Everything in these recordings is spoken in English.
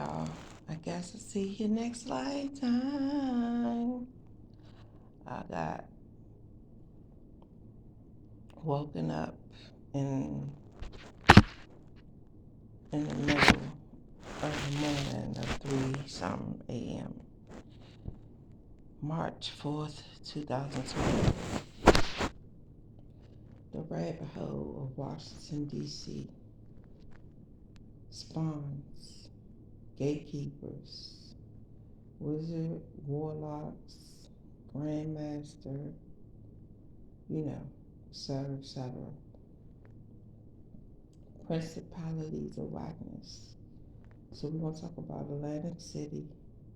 y'all. I guess I'll see you next lifetime. I got woken up in the middle of the morning of 3 something a.m. March 4th, 2020. The rabbit hole of Washington, D.C. spawns gatekeepers, wizard, warlocks, grandmaster, you know, etc., etc. Principalities of whackness. So we're going to talk about Atlantic City,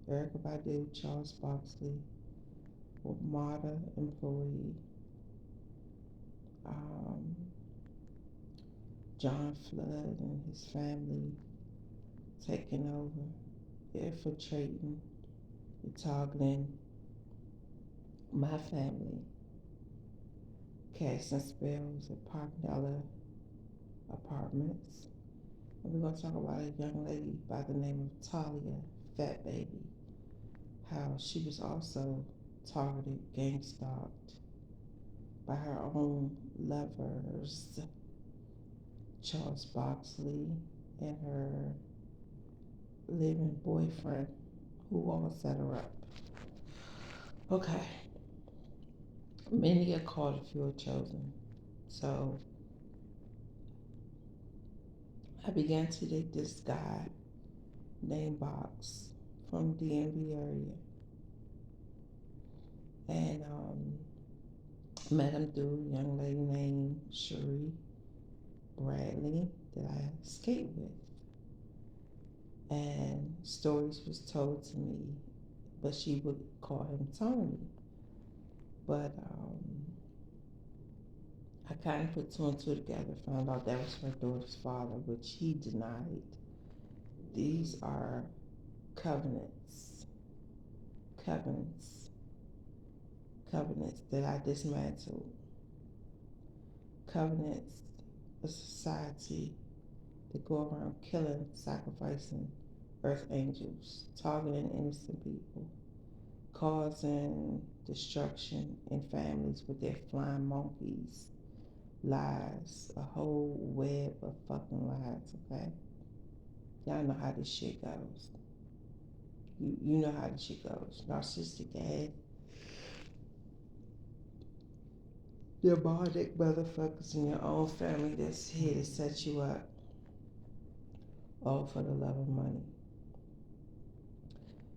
Erykah Badu, Charles Boxley, Marta employee, um, John Flood and his family taking over, infiltrating, targeting my family, casting spells at Parknella Apartments. And we're going to talk about a young lady by the name of Talia FATBABY, how she was also targeted, gang stalked by her own lovers, Charles Boxley and her living boyfriend, who all set her up. Okay, many are called, a few are chosen. So I began to date this guy named Box from DMV area, and met him through a young lady named Cherie Bradley that I skate with. And stories was told to me, but she would call him Tony. But I kind of put two and two together, found out that was her daughter's father, which he denied. These are covenants, covenants, covenants that I dismantled. Covenants, a society that go around killing, sacrificing earth angels, targeting innocent people, causing destruction in families with their flying monkeys, lies, a whole web of fucking lies, okay? Y'all know how this shit goes. You know how this shit goes. Narcissistic ass, demonic motherfuckers in your own family that's here to set you up, all for the love of money.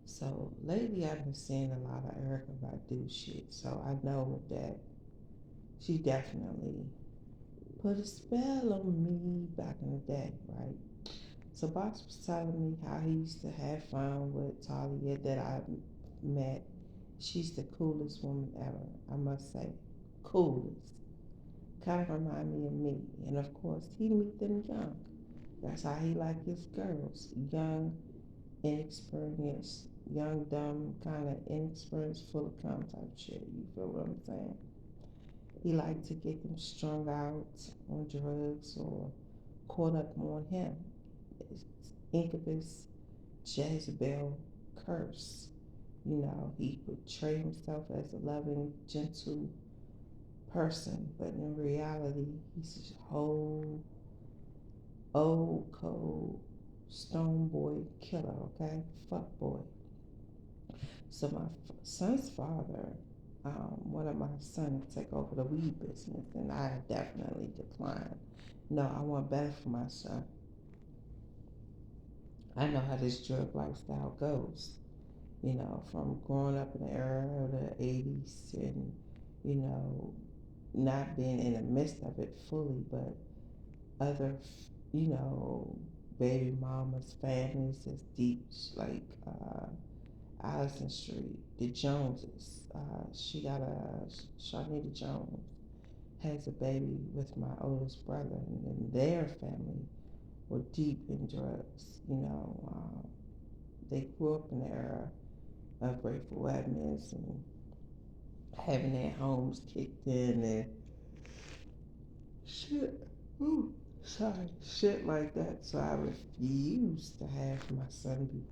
So lately I've been seeing a lot of Erykah Badu shit, so I know that she definitely put a spell on me back in the day, right? So Box was telling me how he used to have fun with Talia that I met. She's the coolest woman ever, I must say. Coolest. Kind of remind me of me. And of course, he meet them young. That's how he like his girls. Young, inexperienced, young, dumb, kind of inexperienced, full of cum type shit. You feel what I'm saying? He liked to get them strung out on drugs or caught up on him. It's incubus, Jezebel curse. You know, he portrayed himself as a loving, gentle person, but in reality, he's a whole old, cold, stone boy killer, okay? Fuck boy. So my son's father wanted my son to take over the weed business, and I definitely declined. No, I want better for my son. I know how this drug lifestyle goes, you know, from growing up in the era of the 80s and, you know, not being in the midst of it fully, but other, you know, baby mamas, families that's deep, like Allison Street, the Joneses. She got Sharnita Jones has a baby with my oldest brother, and their family were deep in drugs. You know, they grew up in the era of Grateful Admins and having their homes kicked in and shit. Ooh. Sorry, shit like that. So I refuse to have my son be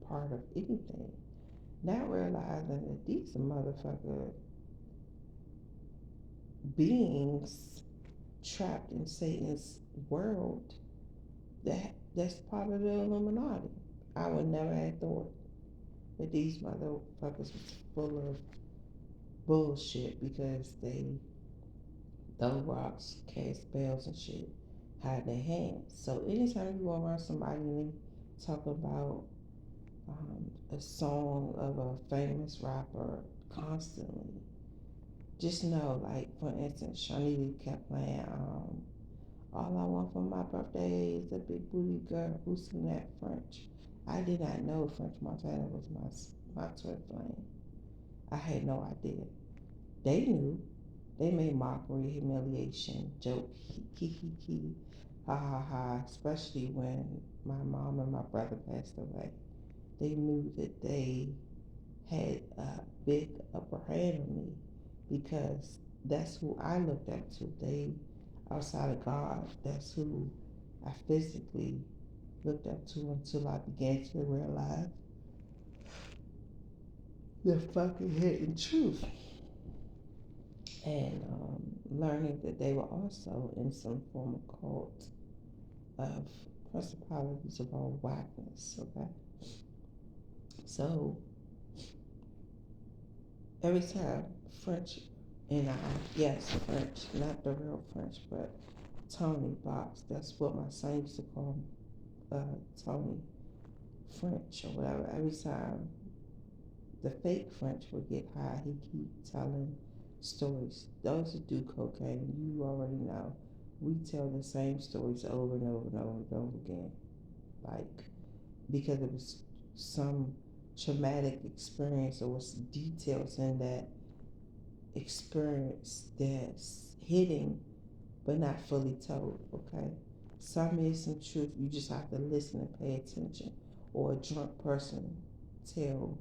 part of anything. Not realizing that these are motherfucker beings trapped in Satan's world that's part of the Illuminati. I would never have thought that these motherfuckers was full of bullshit because they throw rocks, cast spells and shit, hide their hands. So anytime you go around somebody and they talk about a song of a famous rapper constantly, just know, like for instance, Shawnee kept playing All I Want for My Birthday is a Big Booty Girl Who Sing That French. I did not know French Montana was my twin flame. I had no idea. They knew. They made mockery, humiliation, joke, hee, ha ha ha, especially when my mom and my brother passed away. They knew that they had a big upper hand on me because that's who I looked up to. They, outside of God, that's who I physically looked up to until I began to realize the fucking hidden truth and learning that they were also in some form of cult of principalities of all whackness. Okay, so every time French and I, yes, French, not the real French, but Tony Box, that's what my son used to call Tony French or whatever. Every time the fake French would get high, he keep telling stories. Those who do cocaine, you already know. We tell the same stories over and over and over and over again. Like, because it was some traumatic experience or was details in that experience that's hidden but not fully told, okay? Some is some truth. You just have to listen and pay attention. Or a drunk person tell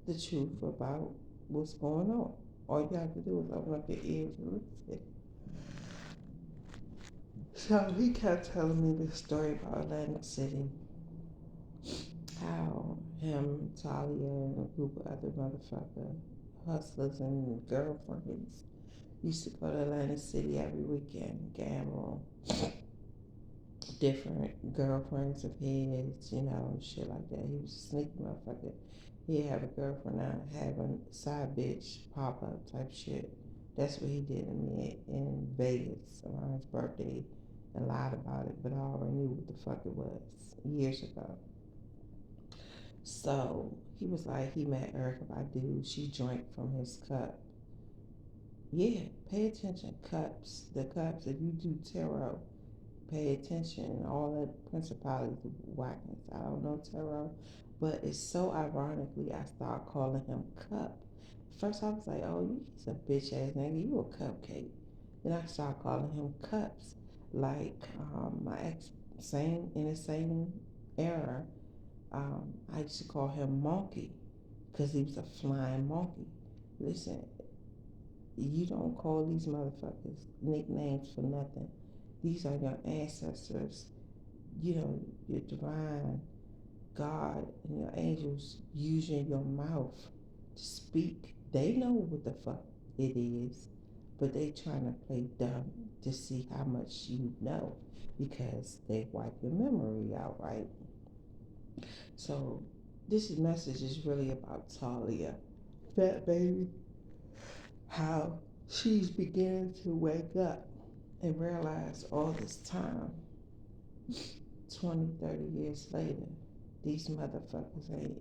the truth about what's going on. All you have to do is open up your ears and listen. So he kept telling me this story about Atlantic City, how him, Talia, and a group of other motherfucker hustlers and girlfriends used to go to Atlantic City every weekend, gamble, different girlfriends of his, shit like that. He was a sneaky motherfucker. He'd have a girlfriend out, have a side bitch pop up type shit. That's what he did to me in Vegas around his birthday and lied about it, but I already knew what the fuck it was years ago. So he was like, he met Erica Badu. She drank from his cup. Yeah, pay attention. Cups. The cups. If you do tarot, pay attention. All the principalities of whackness. I don't know tarot, but it's so ironically I start calling him Cup. First I was like, oh, he's a bitch ass nigga. You a cupcake. Then I start calling him Cups. Like my ex, same in the same era. I used to call him Monkey because he was a flying monkey. Listen, you don't call these motherfuckers nicknames for nothing. These are your ancestors, your divine God and your angels using your mouth to speak. They know what the fuck it is, but they trying to play dumb to see how much you know because they wipe your memory out, right? So this message is really about Talia, Fat Baby, how she's beginning to wake up and realize all this time, 20, 30 years later, these motherfuckers ain't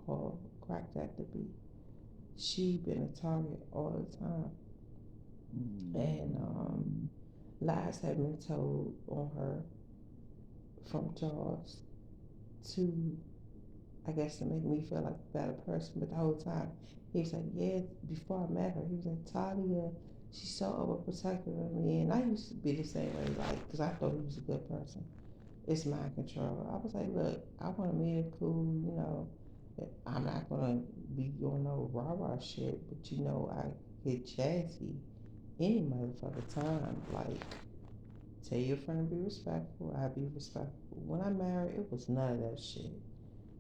all cracked out to be. She been a target all the time. And lies have been told on her from Charles to, I guess, to make me feel like a better person. But the whole time, he was like, yeah, before I met her, he was like, Talia, she's so overprotective of me. And I used to be the same way, like, because I thought he was a good person. It's mind control. I was like, look, I want to meet him cool, I'm not going to be doing no rah rah shit, but I get jazzy any motherfucker time. Like, tell your friend to be respectful, I be respectful. When I married, it was none of that shit.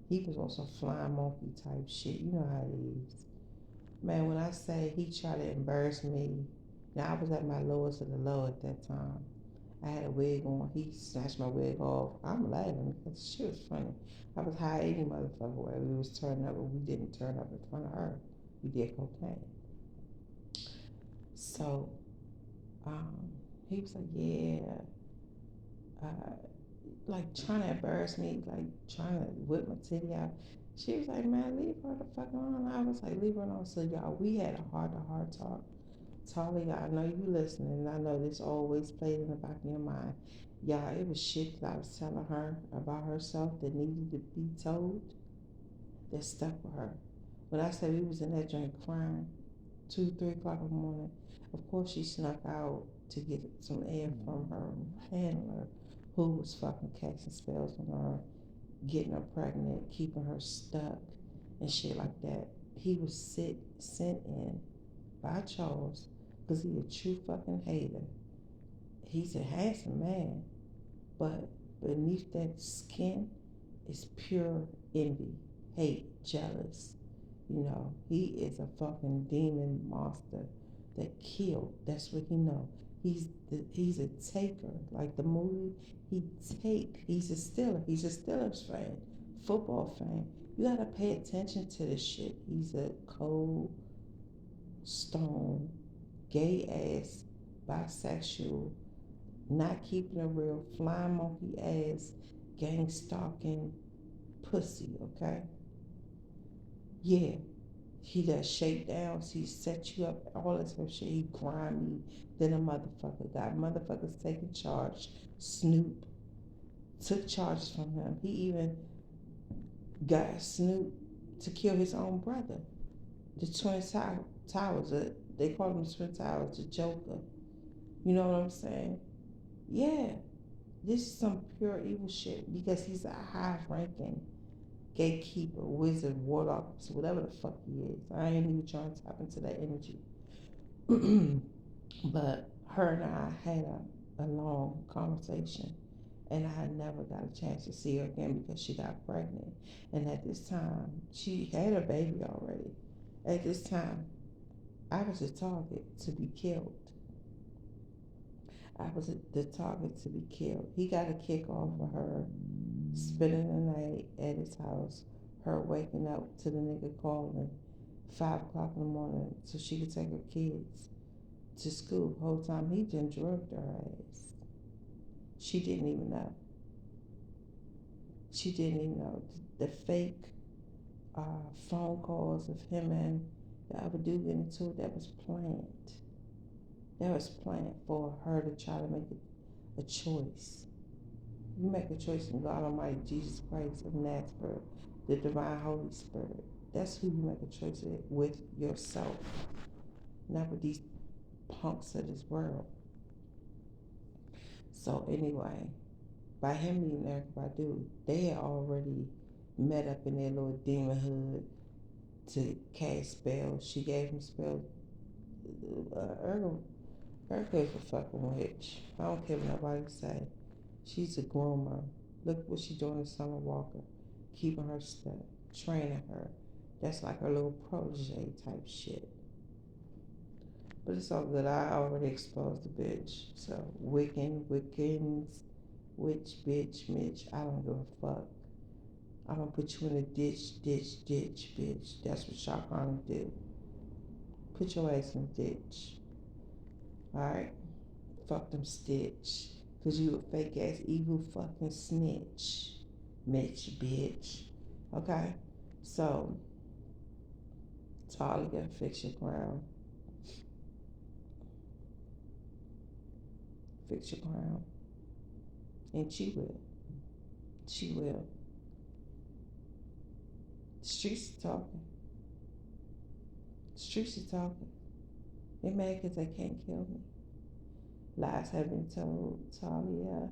He was on some flying monkey type shit. You know how it is. Man, when I say he tried to embarrass me, now I was at my lowest of the low at that time. I had a wig on. He snatched my wig off. I'm laughing because the shit was funny. I was high any motherfucker way. We was turning up, but we didn't turn up in front of her. We did cocaine. So um, he was like, yeah, uh, like trying to embarrass me, like trying to whip my titty out. She was like, man, leave her the fuck alone. I was like, leave her alone. So y'all, we had a heart to heart talk. Talia, I know you listening, and I know this always played in the back of your mind. Y'all, it was shit that I was telling her about herself that needed to be told that stuck with her. When I said we was in that joint crying, 2, 3 o'clock in the morning, of course she snuck out to get some air from her handler who was fucking casting spells on her, getting her pregnant, keeping her stuck, and shit like that. He was sent in by Charles because he a true fucking hater. He's a handsome man, but beneath that skin is pure envy, hate, jealous. You know, he is a fucking demon monster that killed. That's what he know. He's a taker. Like the movie, he take. He's a Steeler. He's a Steelers fan, football fan. You gotta pay attention to this shit. He's a cold stone, gay ass, bisexual, not keeping it real, flying monkey ass, gang stalking pussy, okay? Yeah, he does shakedowns, he set you up, all this other shit. He grimy than a motherfucker. Got motherfuckers taking charge. Snoop took charges from him. He even got Snoop to kill his own brother. The Twin Towers, they call them the Twin Towers, the Joker. You know what I'm saying? Yeah, this is some pure evil shit because he's a high ranking gatekeeper, wizard, warlock, whatever the fuck he is. I ain't even trying to tap into that energy. But her and I had a long conversation, and I had never got a chance to see her again because she got pregnant. And at this time, she had a baby already. At this time, I was a target to be killed. I was the target to be killed. He got a kick off of her spending the night at his house, her waking up to the nigga calling 5 o'clock in the morning so she could take her kids to school. The whole time he done drugged her ass. She didn't even know. She didn't even know. The fake phone calls of him and the other dude getting into it, that was planned. That was planned for her to try to make a choice. You make a choice in God Almighty, Jesus Christ of Nazareth, the divine Holy Spirit. That's who you make a choice with yourself, not with these punks of this world. So anyway, by him meeting Erykah Badu, they had already met up in their little demon hood to cast spells. She gave him spells. Erykah is a fucking witch. I don't care what nobody say. She's a groomer. Look what she's doing to Summer Walker, keeping her stuck, training her. That's like her little protege type shit. But it's all good. I already exposed the bitch. So Wiccans, witch, bitch, Mitch. I don't give a fuck. I'm gonna put you in a ditch, bitch. That's what Shaka gonna do. Put your ass in the ditch. Alright? Fuck them Stitch. Cause you a fake ass evil fucking snitch. Mitch, bitch. Okay? So, Talia, fix your crown. Fix your crown. And she will. She will. The streets are talking. The streets are talking. They mad because they can't kill me. Lies have been told. Talia,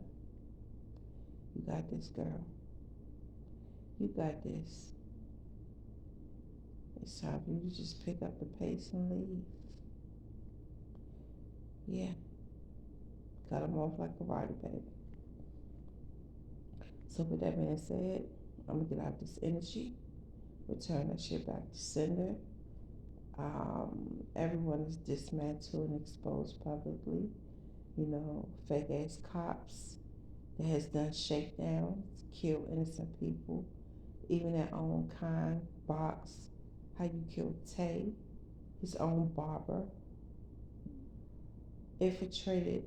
you got this, girl. You got this. It's time for you to just pick up the pace and leave. Yeah, cut them off like a rider, baby. So with that being said, I'm gonna get out this energy, return that shit back to sender. Everyone is dismantled and exposed publicly. You know, fake ass cops that has done shakedowns, killed innocent people, even their own kind. Box, how you killed Tay, his own barber, infiltrated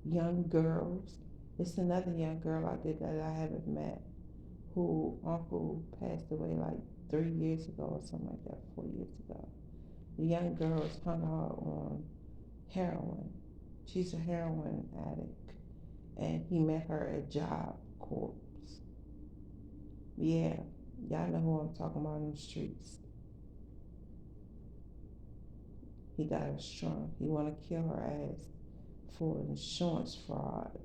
young girls. It's another young girl out there that I haven't met who uncle passed away like 3 years ago or something like that, 4 years ago. The young girl's hung out on heroin. She's a heroin addict. And he met her at Job Corps. Yeah, y'all know who I'm talking about in the streets. He got her strung. He want to kill her ass for insurance fraud,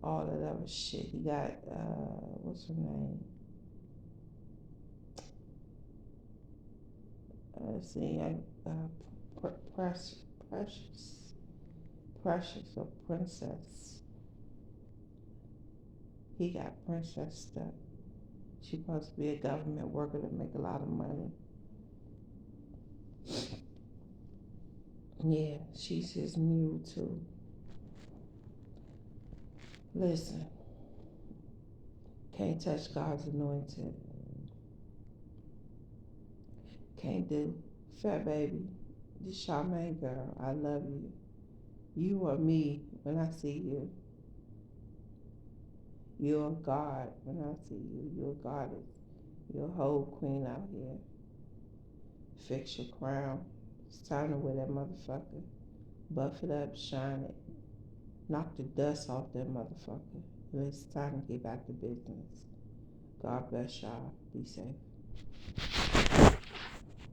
all that other shit. He got, what's her name? Let's see, Precious, Precious, Precious or Princess. He got Princess stuff. She's supposed to be a government worker to make a lot of money. Yeah, she's his mule too. Listen, can't touch God's anointed. Can't do. Fat baby, this Charmaine girl, I love you. You are me when I see you. You're a God when I see you. You're a goddess. You're a whole queen out here. Fix your crown. It's time to wear that motherfucker. Buff it up, shine it. Knock the dust off that motherfucker. It's time to get back to business. God bless y'all. Be safe.